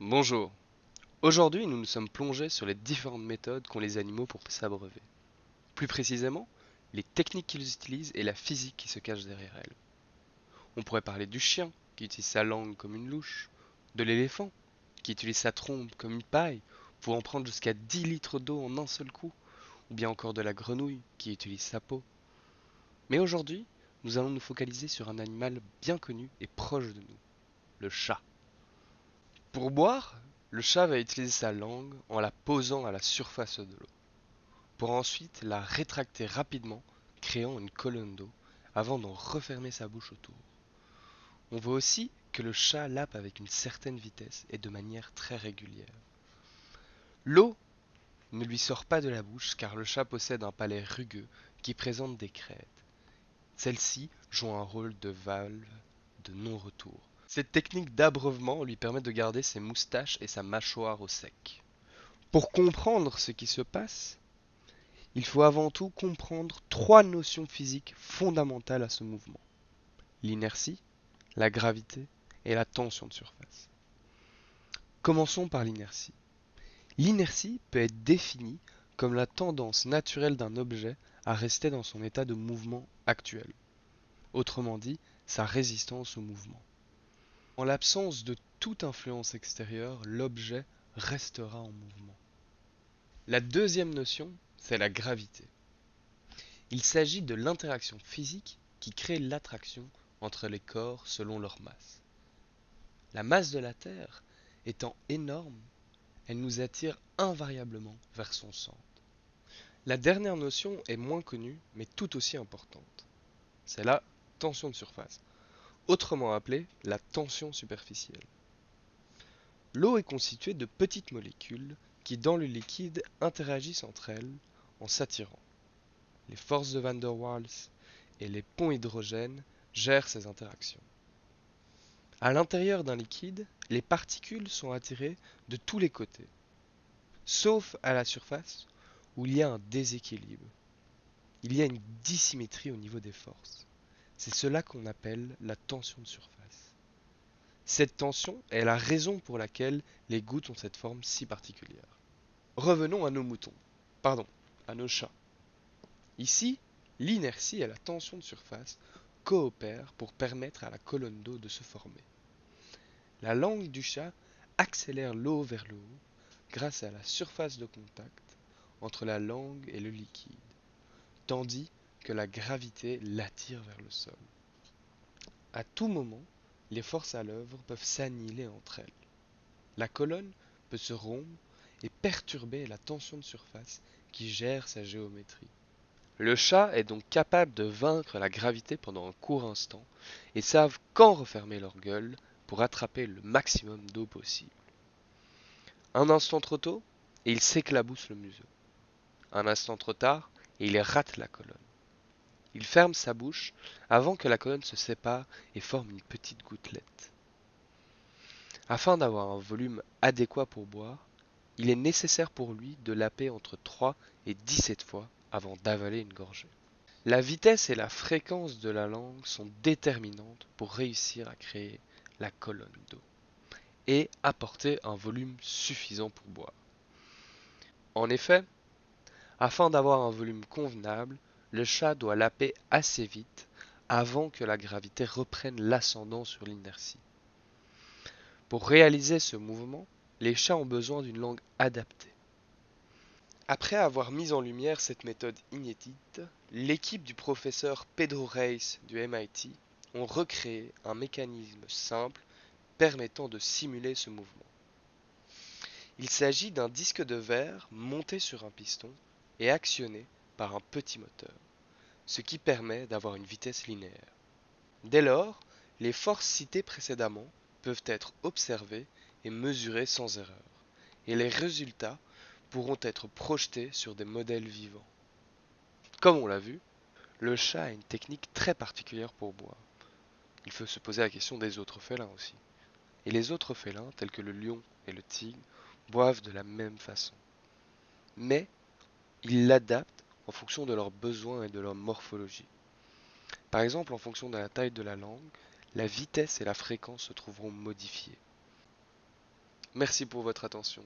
Bonjour. Aujourd'hui, nous nous sommes plongés sur les différentes méthodes qu'ont les animaux pour s'abreuver. Plus précisément, les techniques qu'ils utilisent et la physique qui se cache derrière elles. On pourrait parler du chien, qui utilise sa langue comme une louche, de l'éléphant, qui utilise sa trompe comme une paille, pour en prendre jusqu'à 10 litres d'eau en un seul coup, ou bien encore de la grenouille, qui utilise sa peau. Mais aujourd'hui, nous allons nous focaliser sur un animal bien connu et proche de nous, le chat. Pour boire, le chat va utiliser sa langue en la posant à la surface de l'eau, pour ensuite la rétracter rapidement, créant une colonne d'eau, avant d'en refermer sa bouche autour. On voit aussi que le chat lappe avec une certaine vitesse et de manière très régulière. L'eau ne lui sort pas de la bouche car le chat possède un palais rugueux qui présente des crêtes. Celles-ci jouent un rôle de valve de non-retour. Cette technique d'abreuvement lui permet de garder ses moustaches et sa mâchoire au sec. Pour comprendre ce qui se passe, il faut avant tout comprendre trois notions physiques fondamentales à ce mouvement. L'inertie, la gravité et la tension de surface. Commençons par l'inertie. L'inertie peut être définie comme la tendance naturelle d'un objet à rester dans son état de mouvement actuel. Autrement dit, sa résistance au mouvement. En l'absence de toute influence extérieure, l'objet restera en mouvement. La deuxième notion, c'est la gravité. Il s'agit de l'interaction physique qui crée l'attraction entre les corps selon leur masse. La masse de la Terre étant énorme, elle nous attire invariablement vers son centre. La dernière notion est moins connue, mais tout aussi importante. C'est la tension de surface, autrement appelée la tension superficielle. L'eau est constituée de petites molécules qui, dans le liquide, interagissent entre elles en s'attirant. Les forces de Van der Waals et les ponts hydrogènes gèrent ces interactions. À l'intérieur d'un liquide, les particules sont attirées de tous les côtés, sauf à la surface où il y a un déséquilibre. Il y a une dissymétrie au niveau des forces. C'est cela qu'on appelle la tension de surface. Cette tension est la raison pour laquelle les gouttes ont cette forme si particulière. Revenons à nos moutons, pardon, à nos chats. Ici, l'inertie et la tension de surface coopèrent pour permettre à la colonne d'eau de se former. La langue du chat accélère l'eau vers le haut grâce à la surface de contact entre la langue et le liquide, tandis que la gravité l'attire vers le sol. À tout moment, les forces à l'œuvre peuvent s'annihiler entre elles. La colonne peut se rompre et perturber la tension de surface qui gère sa géométrie. Le chat est donc capable de vaincre la gravité pendant un court instant et savent quand refermer leur gueule pour attraper le maximum d'eau possible. Un instant trop tôt et il s'éclabousse le museau. Un instant trop tard et il rate la colonne. Il ferme sa bouche avant que la colonne se sépare et forme une petite gouttelette. Afin d'avoir un volume adéquat pour boire, il est nécessaire pour lui de laper entre 3 et 17 fois avant d'avaler une gorgée. La vitesse et la fréquence de la langue sont déterminantes pour réussir à créer la colonne d'eau et apporter un volume suffisant pour boire. En effet, afin d'avoir un volume convenable, le chat doit laper assez vite avant que la gravité reprenne l'ascendant sur l'inertie. Pour réaliser ce mouvement, les chats ont besoin d'une langue adaptée. Après avoir mis en lumière cette méthode inédite, l'équipe du professeur Pedro Reis du MIT ont recréé un mécanisme simple permettant de simuler ce mouvement. Il s'agit d'un disque de verre monté sur un piston et actionné par un petit moteur, ce qui permet d'avoir une vitesse linéaire. Dès lors, les forces citées précédemment peuvent être observées et mesurées sans erreur, et les résultats pourront être projetés sur des modèles vivants. Comme on l'a vu, le chat a une technique très particulière pour boire. Il faut se poser la question des autres félins aussi. Et les autres félins, tels que le lion et le tigre, boivent de la même façon. Mais ils l'adaptent en fonction de leurs besoins et de leur morphologie. Par exemple, en fonction de la taille de la langue, la vitesse et la fréquence se trouveront modifiées. Merci pour votre attention.